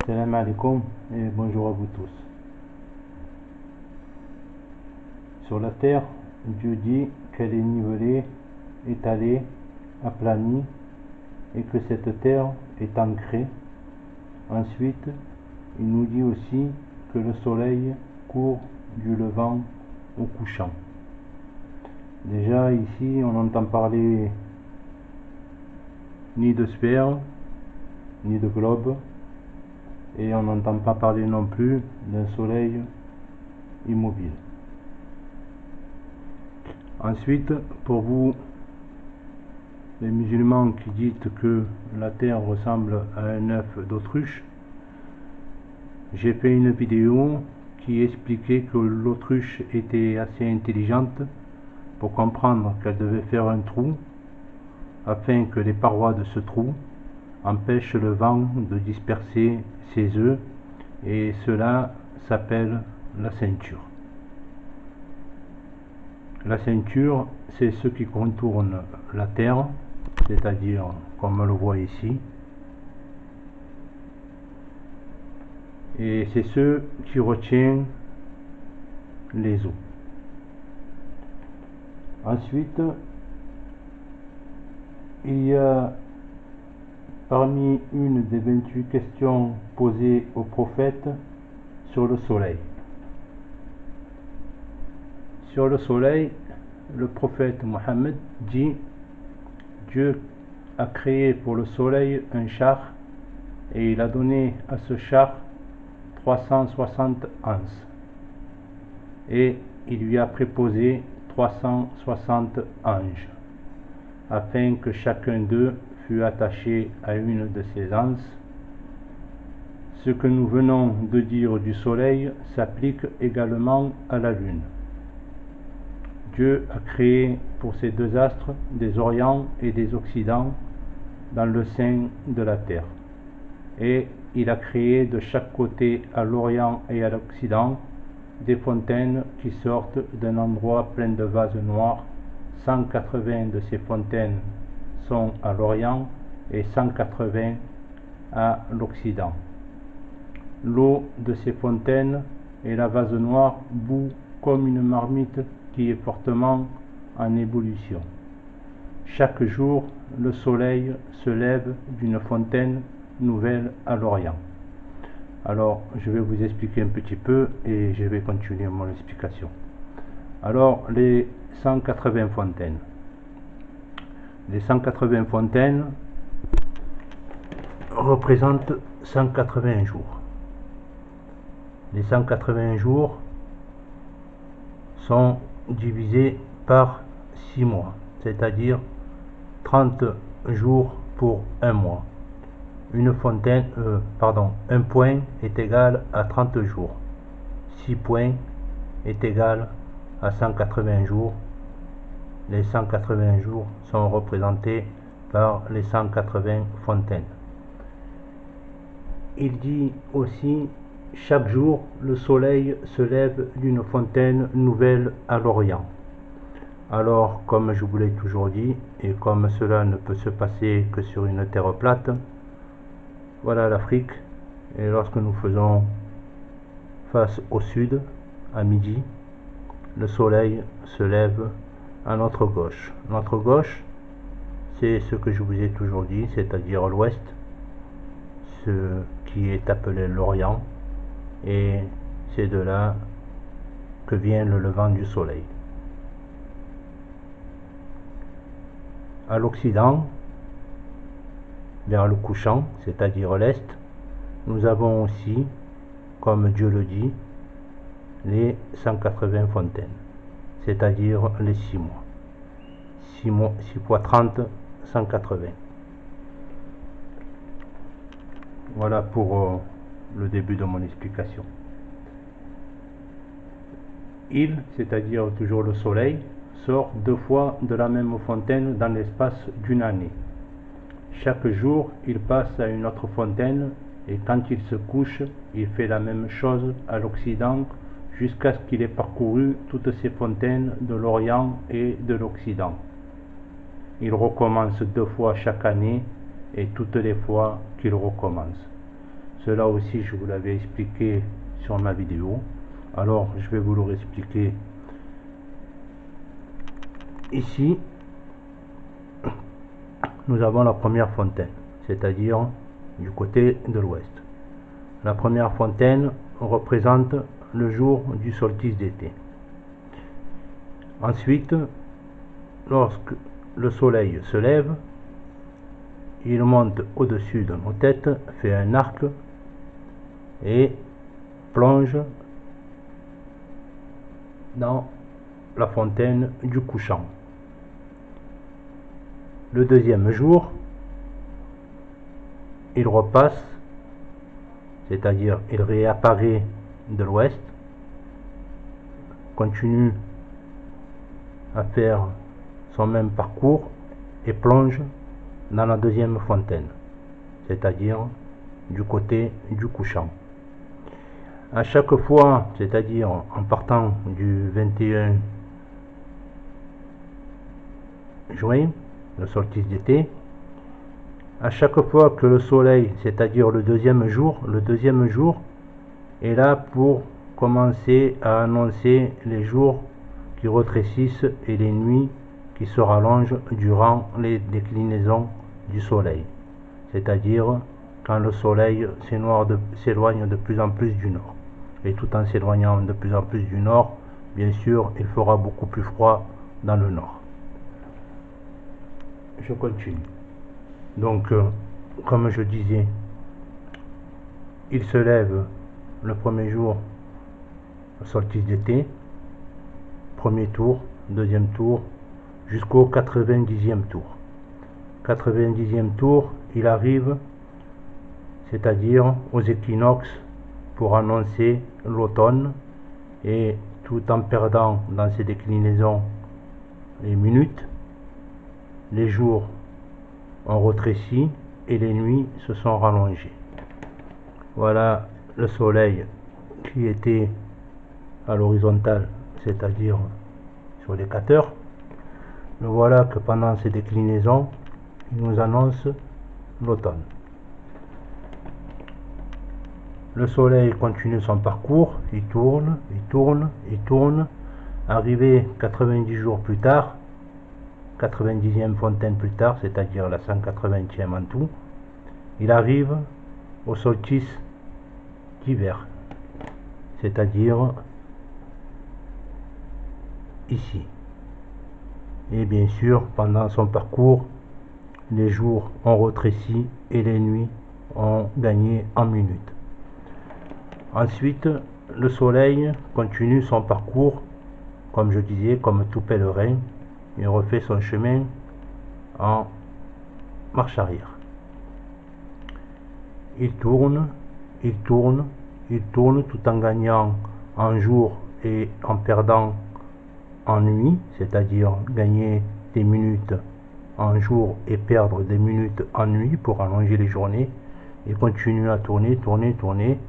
Salam alaikum et bonjour à vous tous. Sur la terre, Dieu dit qu'elle est nivelée, étalée, aplanie et que cette terre est ancrée. Ensuite, il nous dit aussi que le soleil court du levant au couchant. Déjà ici, on n'entend parler ni de sphère, ni de globe, et on n'entend pas parler non plus d'un soleil immobile. Ensuite, pour vous, les musulmans qui dites que la terre ressemble à un œuf d'autruche, j'ai fait une vidéo qui expliquait que l'autruche était assez intelligente pour comprendre qu'elle devait faire un trou afin que les parois de ce trou empêchent le vent de disperser ses œufs, et cela s'appelle la ceinture. La ceinture, c'est ce qui contourne la terre, c'est-à-dire comme on le voit ici, et c'est ce qui retient les eaux. Ensuite, il y a parmi une des 28 questions posées au prophète sur le soleil. Sur le soleil, le prophète Mohammed dit: Dieu a créé pour le soleil un char et il a donné à ce char 360 anses, et il lui a préposé 360 anges, afin que chacun d'eux fût attaché à une de ces anses. Ce que nous venons de dire du soleil s'applique également à la lune. Dieu a créé pour ces deux astres des orients et des occidents dans le sein de la terre, et il a créé de chaque côté, à l'orient et à l'occident, des fontaines qui sortent d'un endroit plein de vases noirs. 180 de ces fontaines sont à l'orient et 180 à l'occident. L'eau de ces fontaines et la vase noire bout comme une marmite qui est fortement en ébullition. Chaque jour, le soleil se lève d'une fontaine nouvelle à l'orient. Alors, je vais vous expliquer un petit peu et je vais continuer mon explication. Alors, les 180 fontaines. Les 180 fontaines représentent 180 jours. Les 180 jours sont divisés par 6 mois, c'est-à-dire 30 jours pour un mois. Un point est égal à 30 jours. 6 points est égal à 180 jours. Les 180 jours sont représentés par les 180 fontaines. Il dit aussi: chaque jour, le soleil se lève d'une fontaine nouvelle à l'orient. Alors, comme je vous l'ai toujours dit, et comme cela ne peut se passer que sur une terre plate, voilà l'Afrique, et lorsque nous faisons face au sud, à midi, le soleil se lève à notre gauche. Notre gauche, c'est ce que je vous ai toujours dit, c'est-à-dire l'ouest, ce qui est appelé l'Orient, et c'est de là que vient le levant du soleil. À l'Occident, vers le couchant, c'est-à-dire l'Est, nous avons aussi, comme Dieu le dit, les 180 fontaines, c'est-à-dire les 6 mois. 6 fois 30, 180. Voilà pour le début de mon explication. Il, c'est-à-dire toujours le soleil, sort 2 fois de la même fontaine dans l'espace d'une année. Chaque jour, il passe à une autre fontaine, et quand il se couche, il fait la même chose à l'Occident, jusqu'à ce qu'il ait parcouru toutes ces fontaines de l'Orient et de l'Occident. Il recommence 2 fois chaque année, et toutes les fois qu'il recommence. Cela aussi, je vous l'avais expliqué sur ma vidéo. Alors, je vais vous le réexpliquer ici. Nous avons la première fontaine, c'est-à-dire du côté de l'ouest. La première fontaine représente le jour du solstice d'été. Ensuite, lorsque le soleil se lève, il monte au-dessus de nos têtes, fait un arc et plonge dans la fontaine du couchant. Le deuxième jour, il repasse, c'est-à-dire il réapparaît de l'ouest, continue à faire son même parcours et plonge dans la deuxième fontaine, c'est-à-dire du côté du couchant. À chaque fois, c'est-à-dire en partant du 21 juin, le solstice d'été, à chaque fois que le soleil, c'est-à-dire le deuxième jour est là pour commencer à annoncer les jours qui rétrécissent et les nuits qui se rallongent durant les déclinaisons du soleil, c'est-à-dire quand le soleil s'éloigne de plus en plus du nord. Et tout en s'éloignant de plus en plus du nord, bien sûr, il fera beaucoup plus froid dans le nord. Je continue. Donc, comme je disais, il se lève le premier jour, le solstice d'été, premier tour, deuxième tour, jusqu'au 90e tour. 90e tour, il arrive, c'est-à-dire aux équinoxes, pour annoncer l'automne, et tout en perdant dans ces déclinaisons les minutes, les jours ont rétréci et les nuits se sont rallongées. Voilà le soleil qui était à l'horizontale, c'est-à-dire sur l'équateur. Le voilà que pendant ces déclinaisons, il nous annonce l'automne. Le soleil continue son parcours, il tourne, il tourne, il tourne. Arrivé 90 jours plus tard, 90e fontaine plus tard, c'est-à-dire la 180e en tout, il arrive au solstice d'hiver, c'est-à-dire ici. Et bien sûr, pendant son parcours, les jours ont rétréci et les nuits ont gagné en minutes. Ensuite, le soleil continue son parcours, comme je disais, comme tout pèlerin, il refait son chemin en marche arrière. Il tourne, il tourne, il tourne tout en gagnant en jour et en perdant en nuit, c'est-à-dire gagner des minutes en jour et perdre des minutes en nuit pour allonger les journées. Il continue à tourner, tourner, tourner,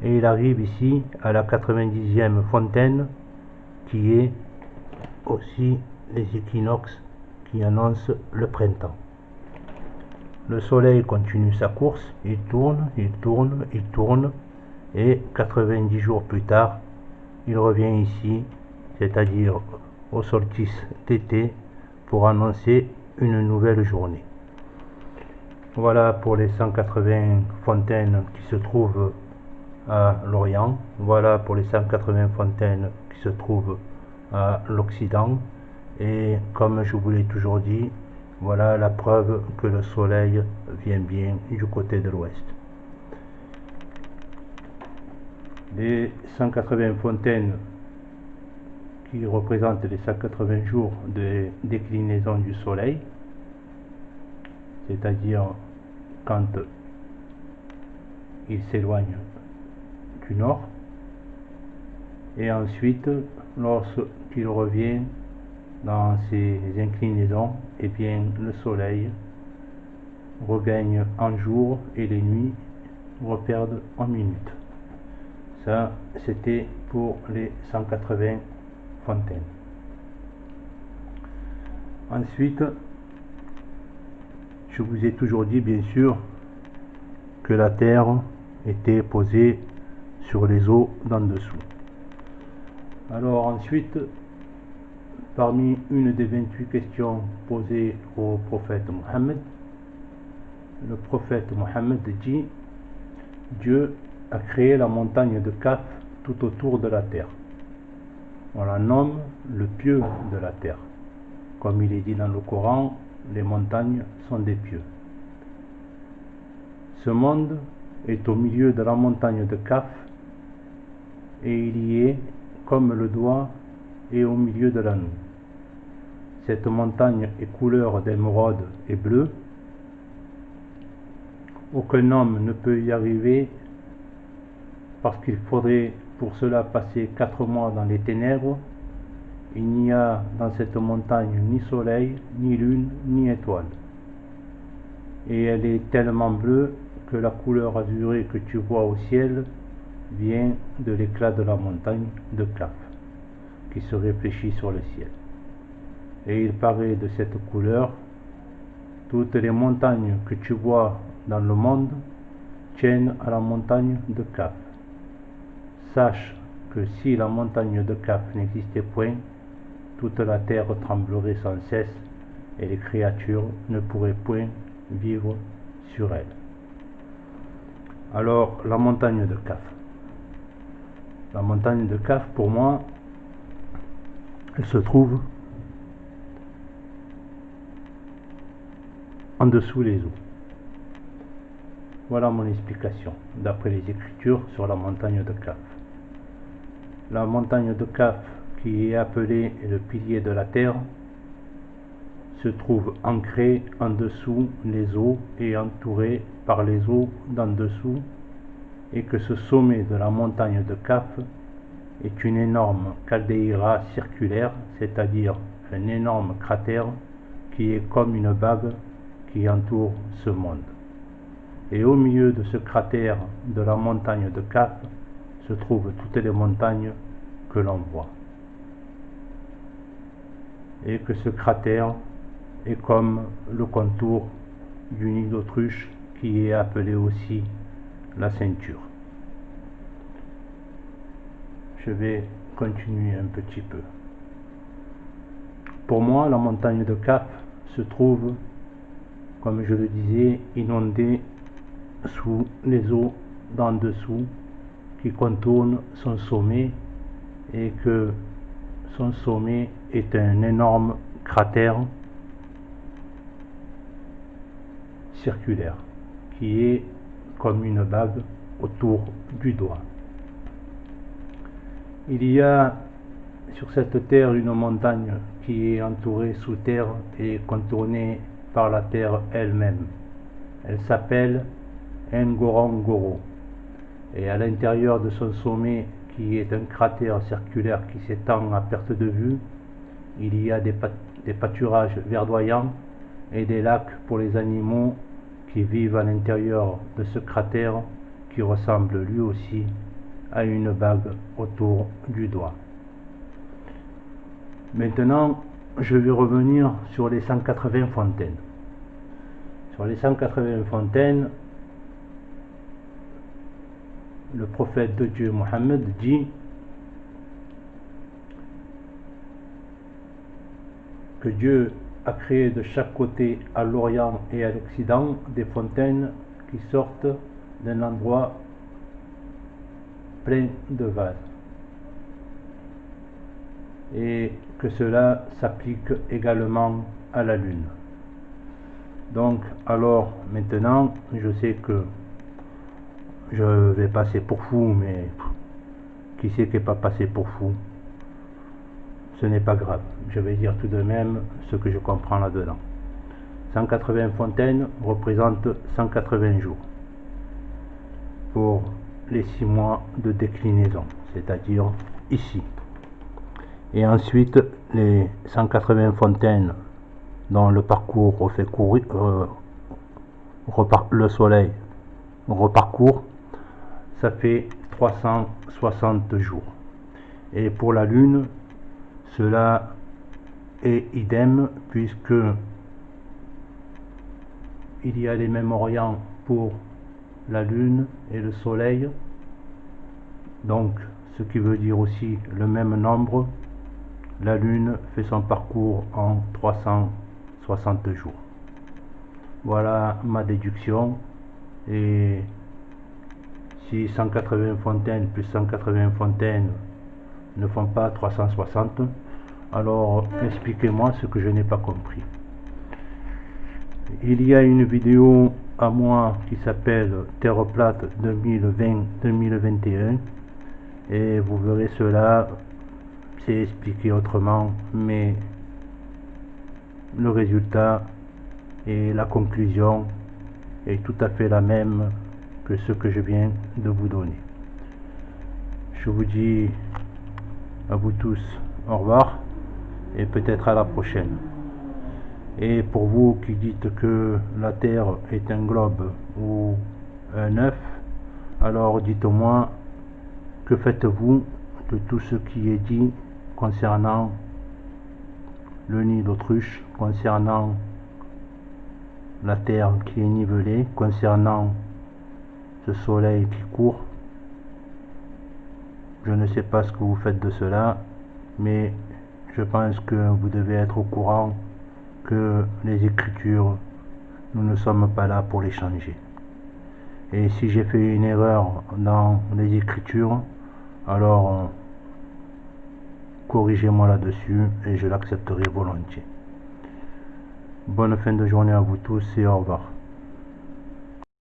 et il arrive ici à la 90e fontaine, qui est aussi les équinoxes qui annoncent le printemps. Le soleil continue sa course, il tourne, il tourne, il tourne, et 90 jours plus tard, il revient ici, c'est-à-dire au solstice d'été, pour annoncer une nouvelle journée. Voilà pour les 180 fontaines qui se trouvent à l'Orient. Voilà pour les 180 fontaines qui se trouvent à l'Occident. Et comme je vous l'ai toujours dit, voilà la preuve que le soleil vient bien du côté de l'ouest. Les 180 fontaines qui représentent les 180 jours de déclinaison du soleil, c'est-à-dire quand il s'éloigne du nord, et ensuite lorsqu'il revient dans ses inclinaisons, et bien le soleil regagne en jour et les nuits reperdent en minutes. Ça, c'était pour les 180 fontaines. Ensuite, je vous ai toujours dit, bien sûr, que la Terre était posée sur les eaux d'en dessous. Alors ensuite, parmi une des 28 questions posées au prophète Mohammed, le prophète Mohammed dit: Dieu a créé la montagne de Kaf tout autour de la terre. On la nomme le pieu de la terre. Comme il est dit dans le Coran, les montagnes sont des pieux. Ce monde est au milieu de la montagne de Kaf et il y est comme le doigt est au milieu de l'anneau. Cette montagne est couleur d'émeraude et bleu. Aucun homme ne peut y arriver parce qu'il faudrait pour cela passer 4 mois dans les ténèbres. Il n'y a dans cette montagne ni soleil, ni lune, ni étoile. Et elle est tellement bleue que la couleur azurée que tu vois au ciel vient de l'éclat de la montagne de Kaf, qui se réfléchit sur le ciel. Et il paraît de cette couleur, toutes les montagnes que tu vois dans le monde tiennent à la montagne de Kaf. Sache que si la montagne de Kaf n'existait point, toute la terre tremblerait sans cesse et les créatures ne pourraient point vivre sur elle. Alors, la montagne de Kaf. La montagne de Kaf, pour moi, elle se trouve en dessous les eaux. Voilà mon explication, d'après les Écritures, sur la montagne de Kaf. La montagne de Kaf, qui est appelée le pilier de la terre, se trouve ancrée en dessous les eaux et entourée par les eaux d'en dessous, et que ce sommet de la montagne de Kaf est une énorme caldéira circulaire, c'est-à-dire un énorme cratère qui est comme une bague qui entoure ce monde. Et au milieu de ce cratère de la montagne de Kaf se trouvent toutes les montagnes que l'on voit. Et que ce cratère est comme le contour du nid d'autruche qui est appelé aussi la ceinture. Je vais continuer un petit peu. Pour moi, la montagne de Kaf se trouve, comme je le disais, inondée sous les eaux d'en dessous qui contournent son sommet, et que son sommet est un énorme cratère circulaire qui est comme une bague autour du doigt. Il y a sur cette terre une montagne qui est entourée sous terre et contournée par la terre elle-même. Elle s'appelle Ngorongoro, et à l'intérieur de son sommet, qui est un cratère circulaire qui s'étend à perte de vue, il y a des pâturages verdoyants et des lacs pour les animaux qui vivent à l'intérieur de ce cratère qui ressemble lui aussi à une bague autour du doigt. Maintenant, je vais revenir sur les 180 fontaines. Sur les 180 fontaines, le prophète de Dieu Mohammed dit que Dieu a créé de chaque côté, à l'Orient et à l'Occident, des fontaines qui sortent d'un endroit plein de vases, et que cela s'applique également à la Lune. Donc, alors maintenant, je sais que je vais passer pour fou, mais qui c'est qui n'est pas passé pour fou? Ce n'est pas grave, je vais dire tout de même ce que je comprends là-dedans. 180 fontaines représentent 180 jours pour les 6 mois de déclinaison, c'est-à-dire ici. Et ensuite, les 180 fontaines dont le parcours refait courir, le soleil reparcourt, ça fait 360 jours. Et pour la Lune, cela est idem, puisque il y a les mêmes orients pour la lune et le soleil, donc ce qui veut dire aussi le même nombre. La lune fait son parcours en 360 jours. Voilà ma déduction. Et si 180 fontaines plus 180 fontaines ne font pas 360, alors expliquez-moi ce que je n'ai pas compris. Il y a une vidéo à moi qui s'appelle Terre plate 2020-2021 et vous verrez cela, c'est expliqué autrement, mais le résultat et la conclusion est tout à fait la même que ce que je viens de vous donner. Je vous dis à vous tous au revoir et peut-être à la prochaine. Et pour vous qui dites que la Terre est un globe ou un œuf, alors dites-moi, que faites-vous de tout ce qui est dit concernant le nid d'autruche, concernant la Terre qui est nivelée, concernant ce soleil qui court? Je ne sais pas ce que vous faites de cela, mais je pense que vous devez être au courant que les Écritures, nous ne sommes pas là pour les changer. Et si j'ai fait une erreur dans les Écritures, alors corrigez-moi là-dessus et je l'accepterai volontiers. Bonne fin de journée à vous tous et au revoir.